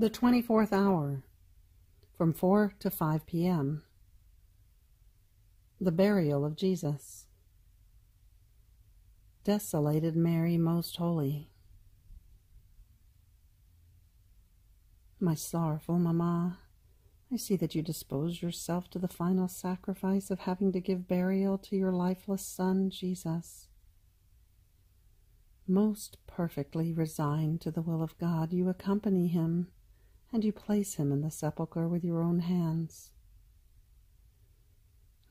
The 24th hour, from 4 to 5 p.m. The burial of Jesus. Desolated Mary, most holy. My sorrowful mamma, I see that you dispose yourself to the final sacrifice of having to give burial to your lifeless son, Jesus. Most perfectly resigned to the will of God, you accompany him, and you place him in the sepulchre with your own hands.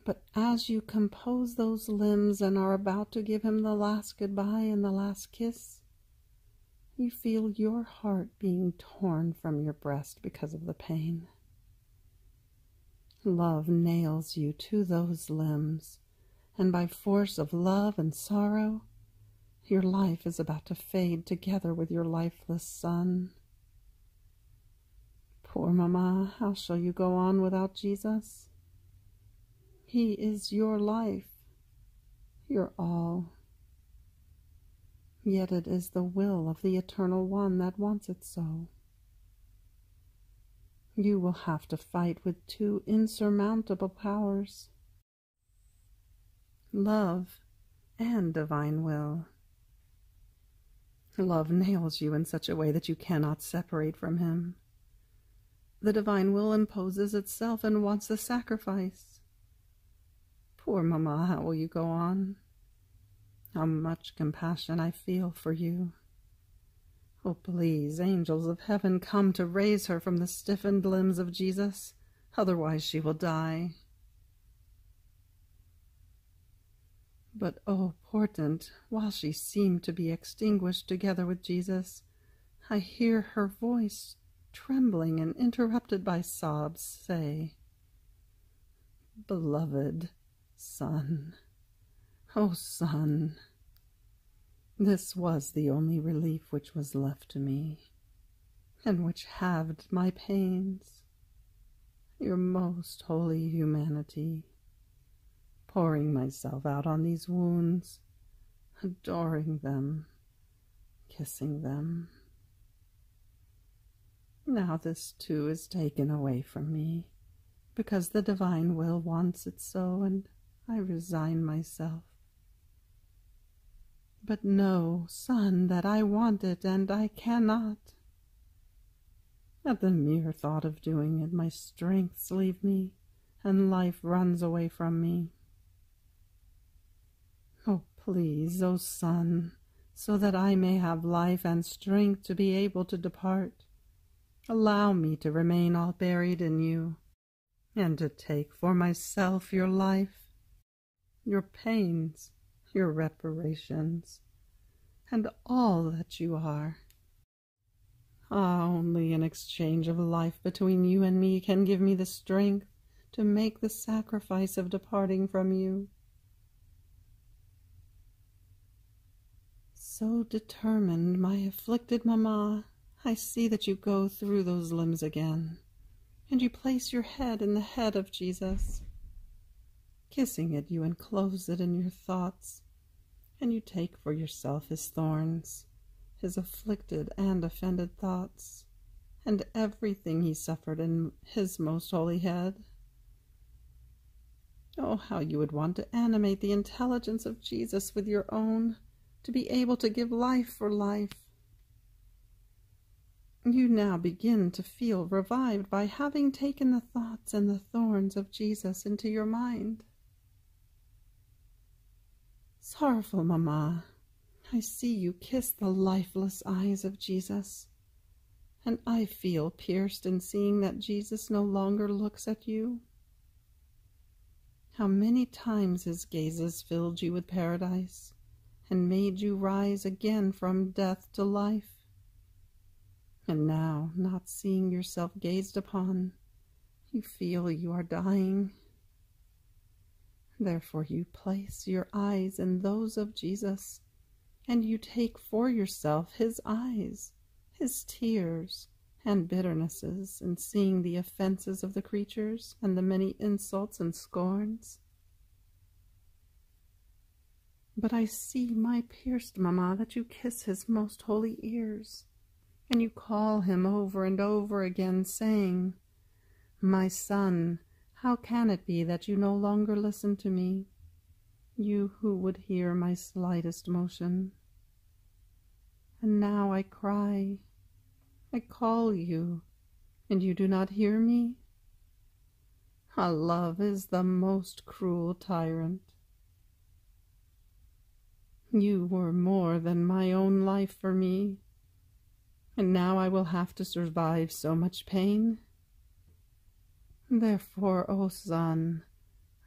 But as you compose those limbs and are about to give him the last goodbye and the last kiss, you feel your heart being torn from your breast because of the pain. Love nails you to those limbs, and by force of love and sorrow, your life is about to fade together with your lifeless son. Poor mamma, how shall you go on without Jesus? He is your life, your all. Yet it is the will of the Eternal One that wants it so. You will have to fight with two insurmountable powers, love and divine will. Love nails you in such a way that you cannot separate from him. The divine will imposes itself and wants the sacrifice. Poor mamma, how will you go on? How much compassion I feel for you. Oh, please, angels of heaven, come to raise her from the stiffened limbs of Jesus, otherwise she will die. But, oh, portent, while she seemed to be extinguished together with Jesus, I hear her voice, trembling and interrupted by sobs, say, "Beloved son, oh son." This was the only relief which was left to me, and which halved my pains. Your most holy humanity, pouring myself out on these wounds, adoring them, kissing them. Now this too is taken away from me, because the divine will wants it so, and I resign myself. But know, son, that I want it, and I cannot. At the mere thought of doing it, my strengths leave me, and life runs away from me. Oh, please, oh son, so that I may have life and strength to be able to depart, allow me to remain all buried in you, and to take for myself your life, your pains, your reparations, and all that you are. Ah, only an exchange of life between you and me can give me the strength to make the sacrifice of departing from you. So determined, my afflicted mamma, I see that you go through those limbs again, and you place your head in the head of Jesus. Kissing it, you enclose it in your thoughts, and you take for yourself his thorns, his afflicted and offended thoughts, and everything he suffered in his most holy head. Oh, how you would want to animate the intelligence of Jesus with your own, to be able to give life for life. You now begin to feel revived by having taken the thoughts and the thorns of Jesus into your mind. Sorrowful mamma, I see you kiss the lifeless eyes of Jesus, and I feel pierced in seeing that Jesus no longer looks at you. How many times his gazes filled you with paradise, and made you rise again from death to life. And now, not seeing yourself gazed upon, you feel you are dying. Therefore you place your eyes in those of Jesus, and you take for yourself his eyes, his tears, and bitternesses in seeing the offenses of the creatures and the many insults and scorns. But I see, my pierced mamma, that you kiss his most holy ears, and you call him over and over again, saying, "My son, how can it be that you no longer listen to me, you who would hear my slightest motion?" And now I cry, I call you, and you do not hear me? Love is the most cruel tyrant. You were more than my own life for me, and now I will have to survive so much pain. Therefore, O Son,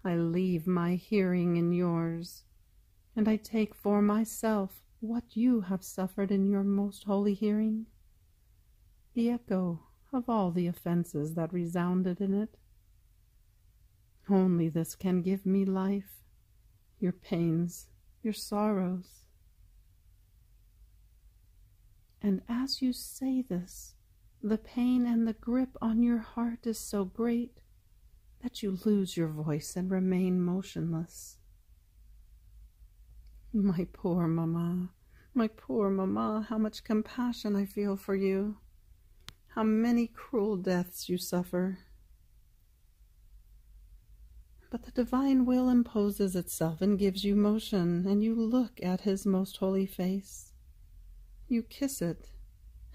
I leave my hearing in yours, and I take for myself what you have suffered in your most holy hearing, the echo of all the offenses that resounded in it. Only this can give me life, your pains, your sorrows. And as you say this, the pain and the grip on your heart is so great that you lose your voice and remain motionless. My poor mamma, how much compassion I feel for you. How many cruel deaths you suffer. But the divine will imposes itself and gives you motion, and you look at his most holy face. You kiss it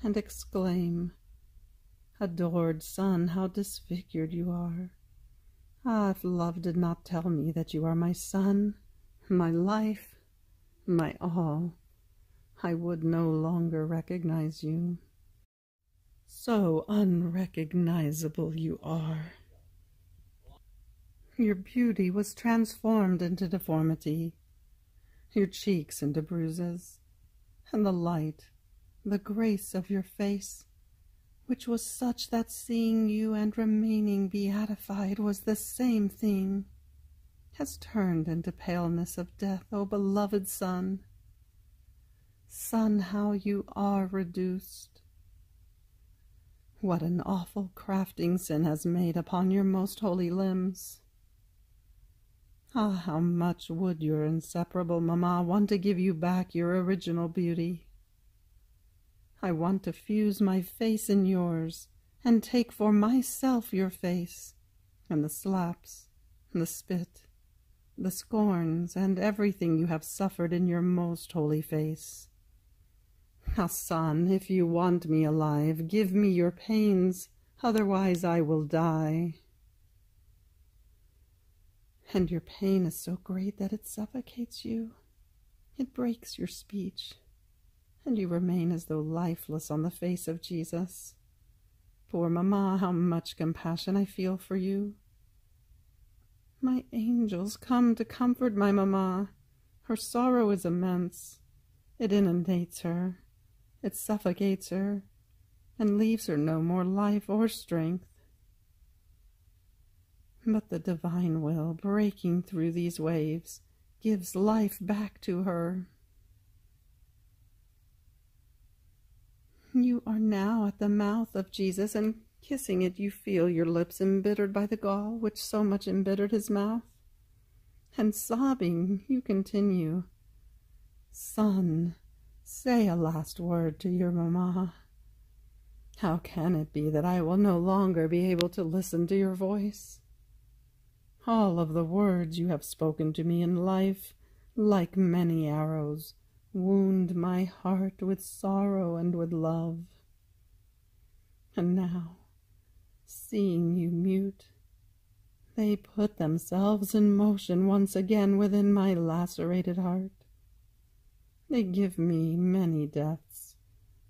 and exclaim, "Adored Son, how disfigured you are! Ah, if love did not tell me that you are my son, my life, my all, I would no longer recognize you. So unrecognizable you are. Your beauty was transformed into deformity, your cheeks into bruises, and the light, the grace of your face, which was such that seeing you and remaining beatified was the same thing, has turned into paleness of death, O beloved Son. Son, how you are reduced! What an awful crafting sin has made upon your most holy limbs! Ah, how much would your inseparable mamma want to give you back your original beauty! I want to fuse my face in yours, and take for myself your face, and the slaps, the spit, the scorns, and everything you have suffered in your most holy face. Ah, Son, if you want me alive, give me your pains, otherwise I will die. And your pain is so great that it suffocates you. It breaks your speech, and you remain as though lifeless on the face of Jesus. Poor mamma, how much compassion I feel for you. My angels, come to comfort my mamma. Her sorrow is immense. It inundates her, it suffocates her, and leaves her no more life or strength. But the divine will, breaking through these waves, gives life back to her. You are now at the mouth of Jesus, and kissing it you feel your lips embittered by the gall which so much embittered his mouth. And sobbing, you continue, "Son, say a last word to your mamma. How can it be that I will no longer be able to listen to your voice? All of the words you have spoken to me in life, like many arrows, wound my heart with sorrow and with love. And now, seeing you mute, they put themselves in motion once again within my lacerated heart. They give me many deaths,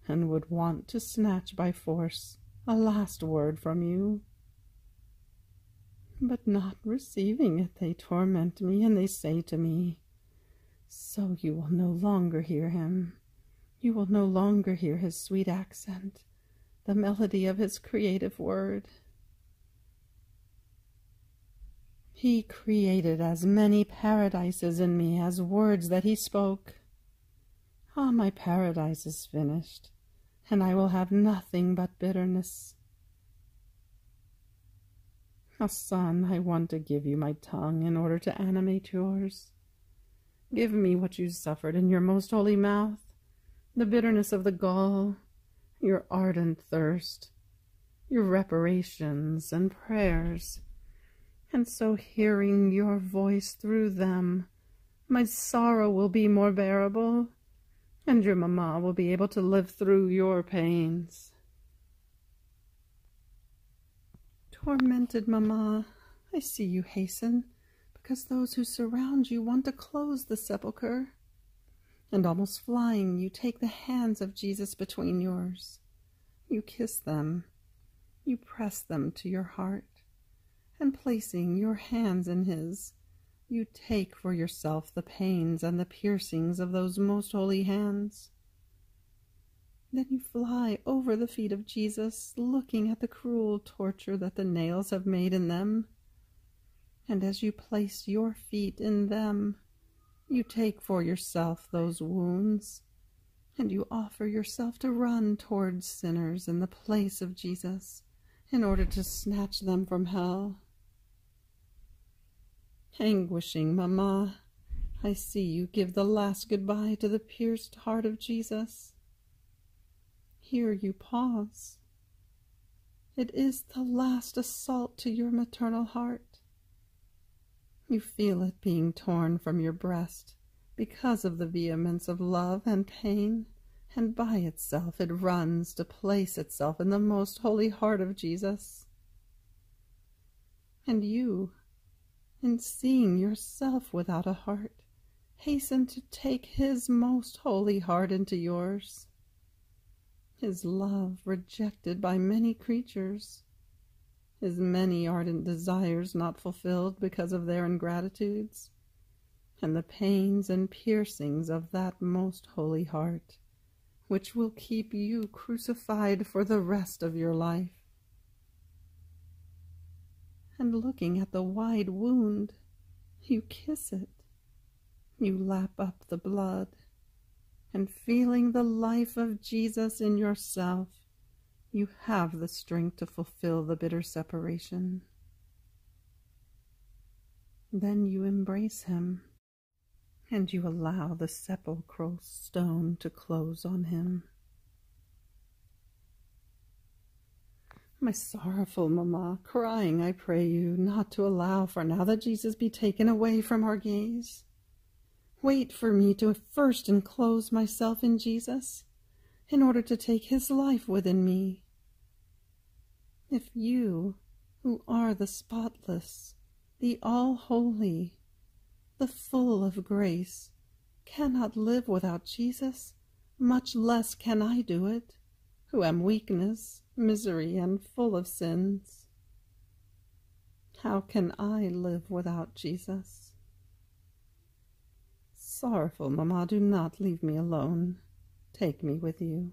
and would want to snatch by force a last word from you. But not receiving it, they torment me, and they say to me, 'So you will no longer hear him. You will no longer hear his sweet accent, the melody of his creative word.' He created as many paradises in me as words that he spoke. Ah, my paradise is finished, and I will have nothing but bitterness. Ah, Son, I want to give you my tongue in order to animate yours. Give me what you suffered in your most holy mouth, the bitterness of the gall, your ardent thirst, your reparations and prayers, and so hearing your voice through them, my sorrow will be more bearable, and your mamma will be able to live through your pains. Tormented mamma, I see you hasten, because those who surround you want to close the sepulchre, and almost flying, you take the hands of Jesus between yours. You kiss them, you press them to your heart, and placing your hands in his, you take for yourself the pains and the piercings of those most holy hands. Then you fly over the feet of Jesus, looking at the cruel torture that the nails have made in them. And as you place your feet in them, you take for yourself those wounds, and you offer yourself to run towards sinners in the place of Jesus, in order to snatch them from hell. Anguishing mamma, I see you give the last goodbye to the pierced heart of Jesus. Here you pause. It is the last assault to your maternal heart. You feel it being torn from your breast because of the vehemence of love and pain, and by itself it runs to place itself in the most holy heart of Jesus. And you, in seeing yourself without a heart, hasten to take his most holy heart into yours. His love rejected by many creatures, his many ardent desires not fulfilled because of their ingratitudes, and the pains and piercings of that most holy heart, which will keep you crucified for the rest of your life. And looking at the wide wound, you kiss it, you lap up the blood, and feeling the life of Jesus in yourself, you have the strength to fulfill the bitter separation. Then you embrace him, and you allow the sepulchral stone to close on him. My sorrowful mamma, crying, I pray you not to allow for now that Jesus be taken away from our gaze. Wait for me to first enclose myself in Jesus, in order to take his life within me. If you, who are the spotless, the all-holy, the full of grace, cannot live without Jesus, much less can I do it, who am weakness, misery, and full of sins. How can I live without Jesus? Sorrowful mamma, do not leave me alone. Take me with you.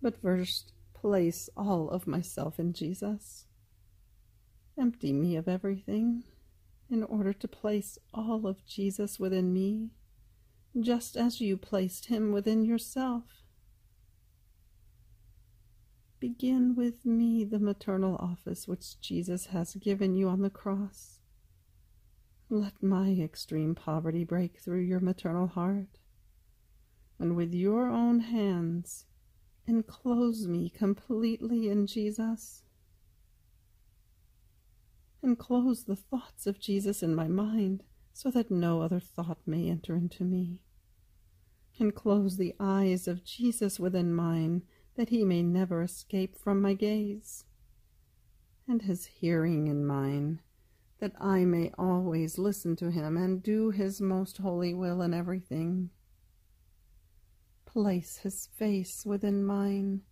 But first place all of myself in Jesus. Empty me of everything, in order to place all of Jesus within me, just as you placed him within yourself. Begin with me the maternal office which Jesus has given you on the cross. Let my extreme poverty break through your maternal heart, and with your own hands enclose me completely in Jesus. Enclose the thoughts of Jesus in my mind, so that no other thought may enter into me. Enclose the eyes of Jesus within mine, that he may never escape from my gaze, and his hearing in mine, that I may always listen to him and do his most holy will in everything. Place his face within mine,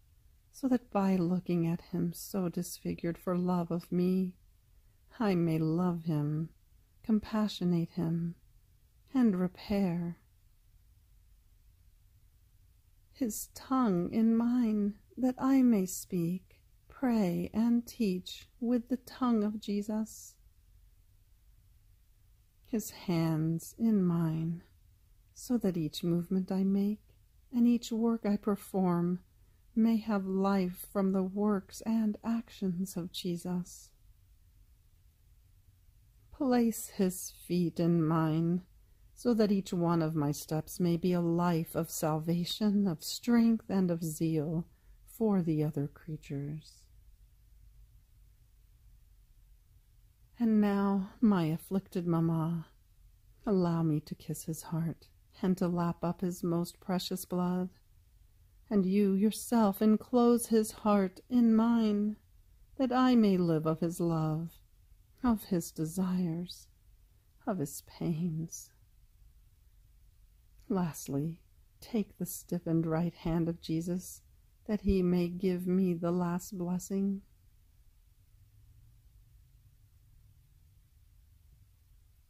so that by looking at him so disfigured for love of me, I may love him, compassionate him, and repair. His tongue in mine, that I may speak, pray, and teach with the tongue of Jesus. His hands in mine, so that each movement I make and each work I perform may have life from the works and actions of Jesus. Place his feet in mine, so that each one of my steps may be a life of salvation, of strength, and of zeal for the other creatures. And now, my afflicted mamma, allow me to kiss his heart, and to lap up his most precious blood, and you yourself enclose his heart in mine, that I may live of his love, of his desires, of his pains. Lastly, take the stiffened right hand of Jesus, that he may give me the last blessing.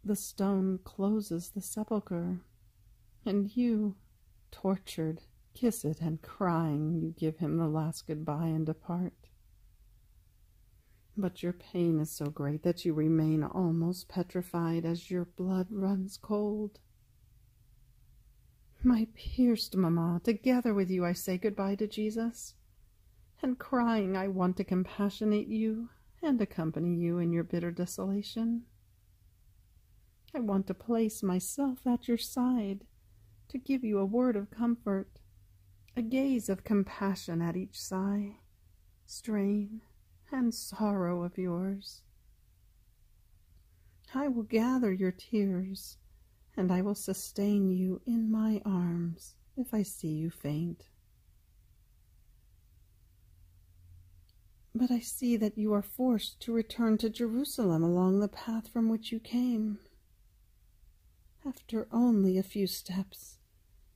The stone closes the sepulchre, and you, tortured, kiss it, and crying, you give him the last goodbye and depart. But your pain is so great that you remain almost petrified as your blood runs cold. My pierced mamma, together with you I say goodbye to Jesus, and crying I want to compassionate you and accompany you in your bitter desolation. I want to place myself at your side, to give you a word of comfort, a gaze of compassion at each sigh, strain, and sorrow of yours. I will gather your tears, and I will sustain you in my arms if I see you faint. But I see that you are forced to return to Jerusalem along the path from which you came. After only a few steps,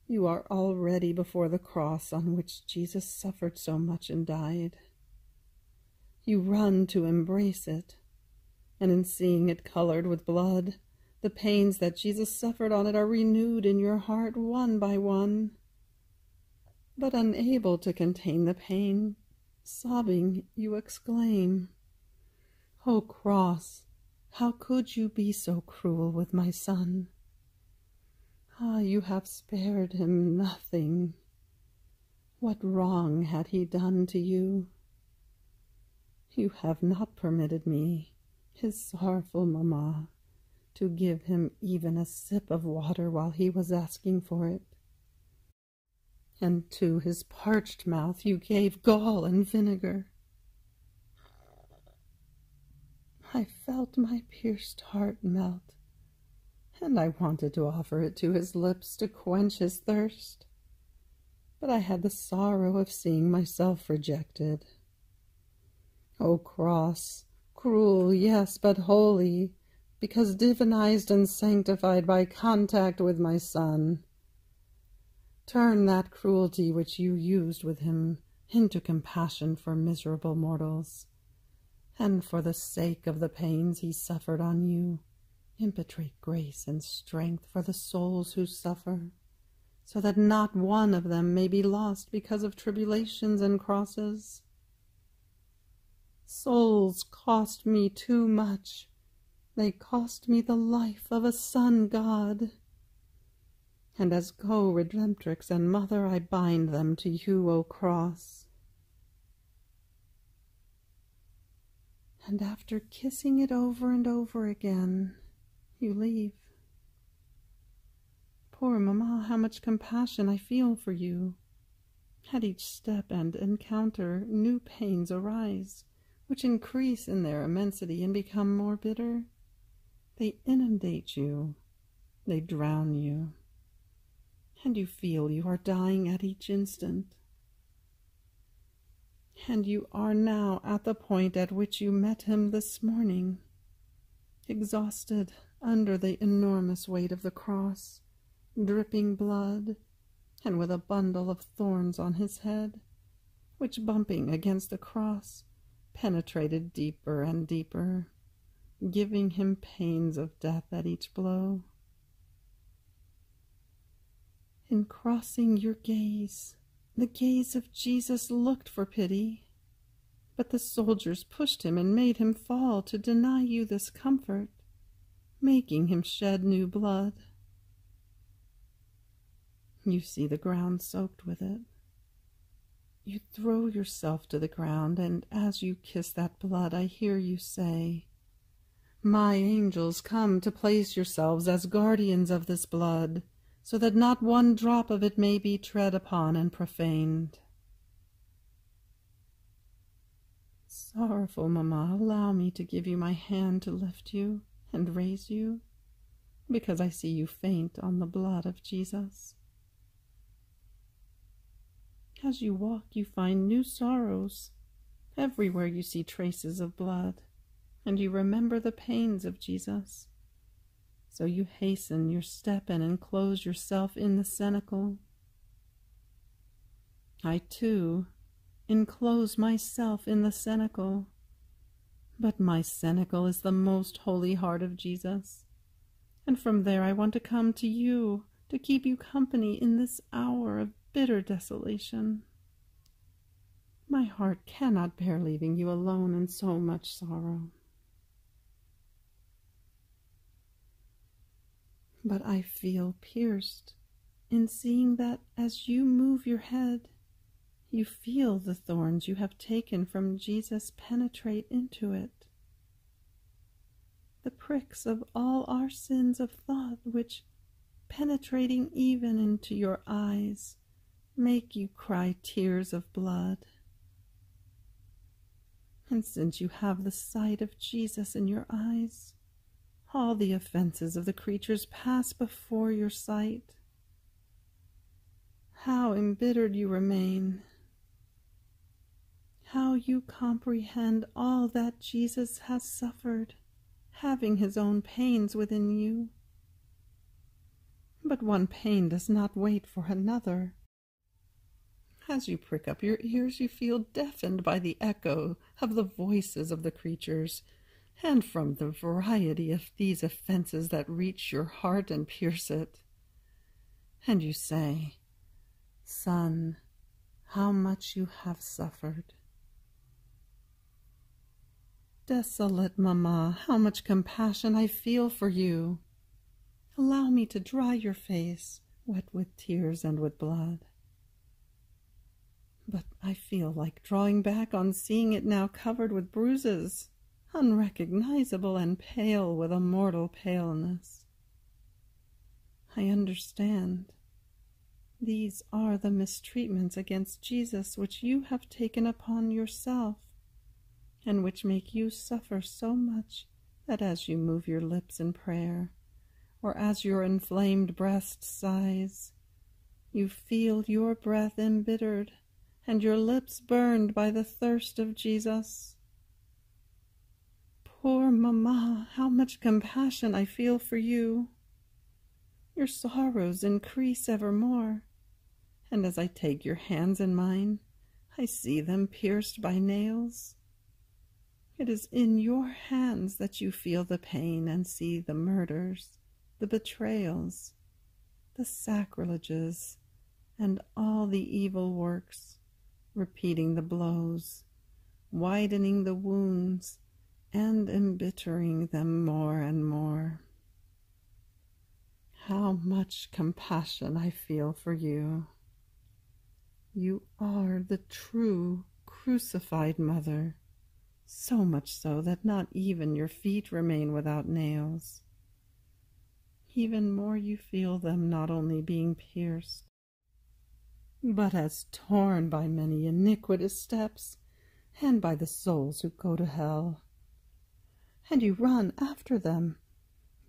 you are already before the cross on which Jesus suffered so much and died. You run to embrace it, and in seeing it colored with blood, the pains that Jesus suffered on it are renewed in your heart one by one. But unable to contain the pain, sobbing, you exclaim, "O cross, how could you be so cruel with my son? Ah, you have spared him nothing. What wrong had he done to you? You have not permitted me, his sorrowful mamma, to give him even a sip of water while he was asking for it. And to his parched mouth you gave gall and vinegar. I felt my pierced heart melt, and I wanted to offer it to his lips to quench his thirst, but I had the sorrow of seeing myself rejected. O cross, cruel, yes, but holy, because divinized and sanctified by contact with my Son, turn that cruelty which you used with him into compassion for miserable mortals, and for the sake of the pains he suffered on you, impetrate grace and strength for the souls who suffer, so that not one of them may be lost because of tribulations and crosses. Souls cost me too much. They cost me the life of a son God. And as co-redemptrix and mother, I bind them to you, O cross. And after kissing it over and over again, you leave. Poor mamma, how much compassion I feel for you. At each step and encounter, new pains arise, which increase in their immensity and become more bitter. They inundate you, they drown you, and you feel you are dying at each instant. And you are now at the point at which you met him this morning, exhausted under the enormous weight of the cross, dripping blood, and with a bundle of thorns on his head, which, bumping against the cross, penetrated deeper and deeper, giving him pains of death at each blow. In crossing your gaze, the gaze of Jesus looked for pity, but the soldiers pushed him and made him fall to deny you this comfort, making him shed new blood. You see the ground soaked with it. You throw yourself to the ground, and as you kiss that blood, I hear you say, "My angels, come to place yourselves as guardians of this blood, so that not one drop of it may be tread upon and profaned." Sorrowful mamma, allow me to give you my hand to lift you and raise you, because I see you faint on the blood of Jesus. As you walk, you find new sorrows. Everywhere you see traces of blood, and you remember the pains of Jesus. So you hasten your step and enclose yourself in the cenacle. I, too, enclose myself in the cenacle, but my cenacle is the most holy heart of Jesus, and from there I want to come to you to keep you company in this hour of bitter desolation. My heart cannot bear leaving you alone in so much sorrow. But I feel pierced in seeing that as you move your head, you feel the thorns you have taken from Jesus penetrate into it. The pricks of all our sins of thought which, penetrating even into your eyes, make you cry tears of blood. And since you have the sight of Jesus in your eyes, all the offenses of the creatures pass before your sight. How embittered you remain! How you comprehend all that Jesus has suffered, having his own pains within you. But one pain does not wait for another. As you prick up your ears, you feel deafened by the echo of the voices of the creatures, and from the variety of these offenses that reach your heart and pierce it. And you say, Son, how much you have suffered. Desolate mamma, how much compassion I feel for you. Allow me to dry your face, wet with tears and with blood. But I feel like drawing back on seeing it now covered with bruises, unrecognizable and pale with a mortal paleness. I understand. These are the mistreatments against Jesus which you have taken upon yourself, and which make you suffer so much that as you move your lips in prayer, or as your inflamed breast sighs, you feel your breath embittered and your lips burned by the thirst of Jesus. Poor mamma, how much compassion I feel for you. Your sorrows increase evermore, and as I take your hands in mine, I see them pierced by nails. It is in your hands that you feel the pain and see the murders, the betrayals, the sacrileges, and all the evil works, repeating the blows, widening the wounds, and embittering them more and more. How much compassion I feel for you. You are the true crucified mother, so much so that not even your feet remain without nails. Even more you feel them not only being pierced, but as torn by many iniquitous steps, and by the souls who go to hell. And you run after them,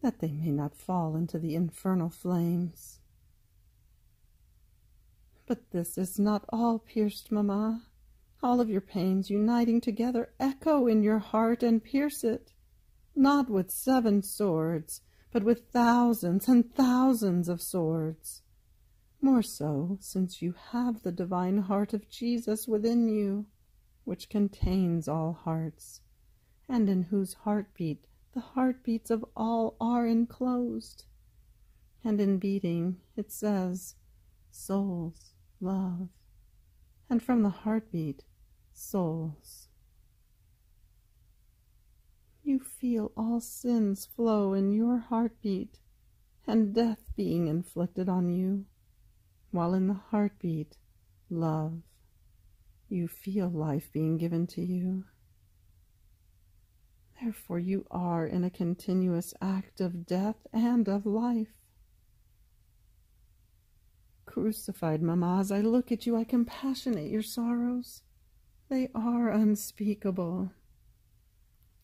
that they may not fall into the infernal flames. But this is not all, pierced mamma. All of your pains uniting together echo in your heart and pierce it, not with 7 swords, but with thousands and thousands of swords. More so, since you have the divine heart of Jesus within you, which contains all hearts, and in whose heartbeat the heartbeats of all are enclosed. And in beating it says, souls, love, and from the heartbeat, souls. You feel all sins flow in your heartbeat, and death being inflicted on you, while in the heartbeat, love. You feel life being given to you. Therefore you are in a continuous act of death and of life. Crucified mamma, as I look at you, I compassionate your sorrows. They are unspeakable.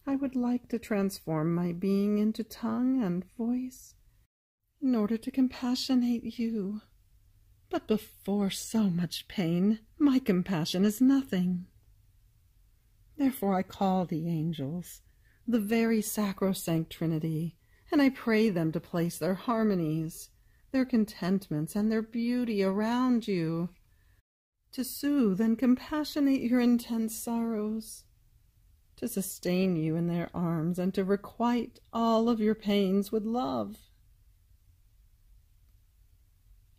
I would like to transform my being into tongue and voice in order to compassionate you. But before so much pain, my compassion is nothing. Therefore I call the angels, the very sacrosanct Trinity, and I pray them to place their harmonies, their contentments, and their beauty around you, to soothe and compassionate your intense sorrows, to sustain you in their arms, and to requite all of your pains with love.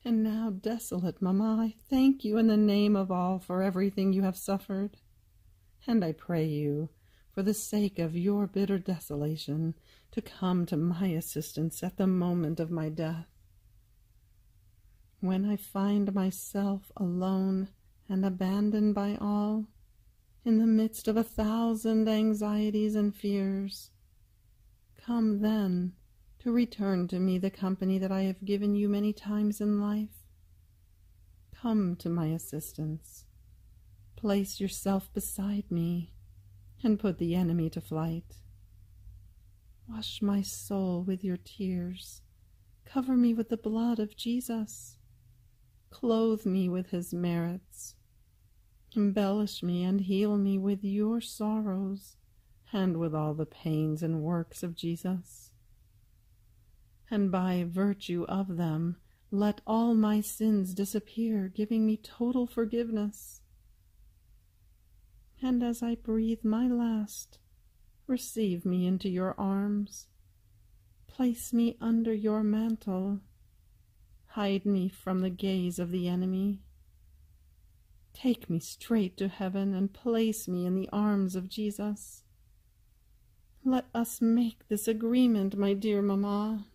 And now, desolate Mamma, I thank you in the name of all for everything you have suffered, and I pray you, for the sake of your bitter desolation, to come to my assistance at the moment of my death. When I find myself alone and abandoned by all, in the midst of 1,000 anxieties and fears, come then to return to me the company that I have given you many times in life. Come to my assistance. Place yourself beside me, and put the enemy to flight. Wash my soul with your tears. Cover me with the blood of Jesus. Clothe me with his merits. Embellish me and heal me with your sorrows, and with all the pains and works of Jesus. And by virtue of them, let all my sins disappear, giving me total forgiveness. And as I breathe my last, receive me into your arms. Place me under your mantle. Hide me from the gaze of the enemy. Take me straight to heaven and place me in the arms of Jesus. Let us make this agreement, my dear Mamma.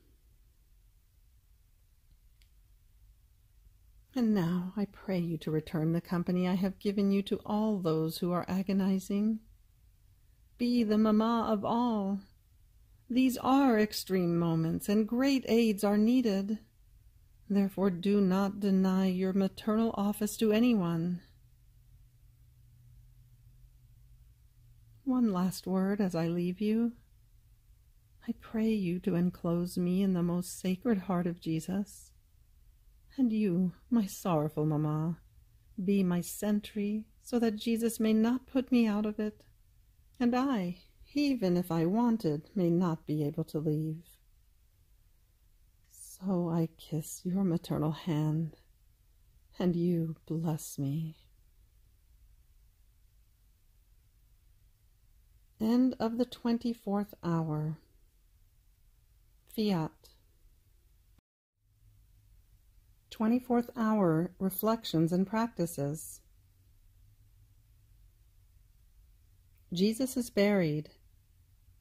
And now I pray you to return the company I have given you to all those who are agonizing. Be the Mamma of all. These are extreme moments, and great aids are needed. Therefore do not deny your maternal office to anyone. One last word as I leave you. I pray you to enclose me in the most sacred heart of Jesus. And you, my sorrowful Mamma, be my sentry, so that Jesus may not put me out of it, and I, even if I wanted, may not be able to leave. So I kiss your maternal hand, and you bless me. End of the 24th hour. Fiat. 24th hour reflections and practices. Jesus is buried.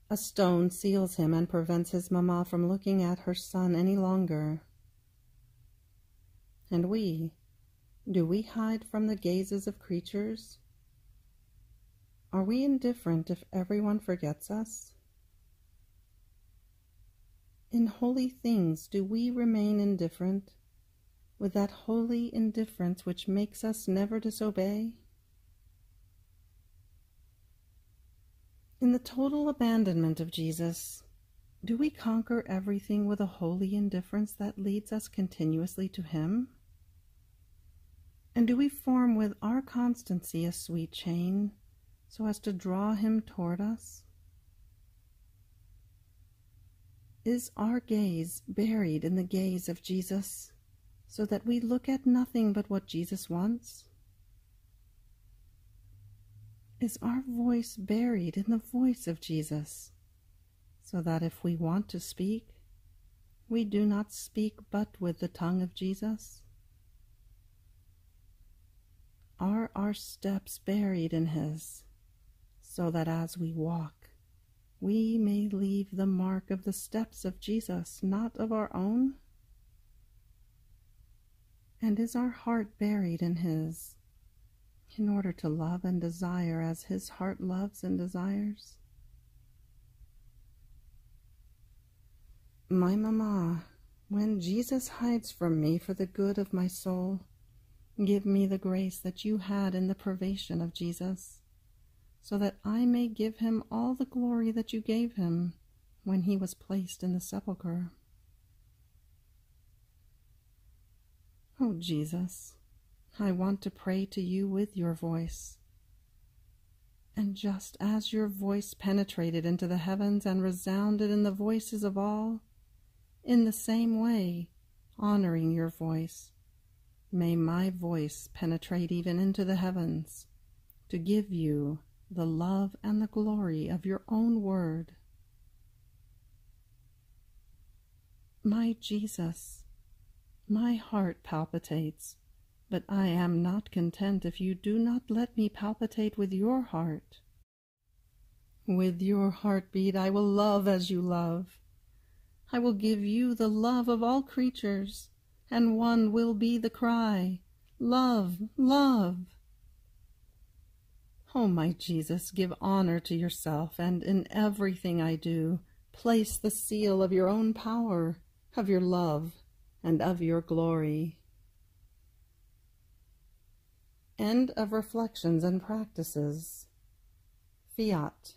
A stone seals him and prevents his Mamma from looking at her son any longer. And we, do we hide from the gazes of creatures? Are we indifferent if everyone forgets us? In holy things do we remain indifferent, with that holy indifference which makes us never disobey? In the total abandonment of Jesus, do we conquer everything with a holy indifference that leads us continuously to him? And do we form with our constancy a sweet chain, so as to draw him toward us? Is our gaze buried in the gaze of Jesus, so that we look at nothing but what Jesus wants? Is our voice buried in the voice of Jesus, so that if we want to speak, we do not speak but with the tongue of Jesus? Are our steps buried in his, so that as we walk, we may leave the mark of the steps of Jesus, not of our own? And is our heart buried in his, in order to love and desire as his heart loves and desires? My Mamma, when Jesus hides from me for the good of my soul, Give me the grace that you had in the privation of Jesus, so that I may give him all the glory that you gave him when he was placed in the sepulchre. Oh, Jesus, I want to pray to you with your voice. And just as your voice penetrated into the heavens and resounded in the voices of all, in the same way, honoring your voice, may my voice penetrate even into the heavens, to give you the love and the glory of your own word. My Jesus, my heart palpitates, but I am not content if you do not let me palpitate with your heart. With your heartbeat I will love as you love. I will give you the love of all creatures, and one will be the cry, love, love. Oh, my Jesus, give honor to yourself, and in everything I do, place the seal of your own power, of your love, and of your glory. End of Reflections and Practices. Fiat.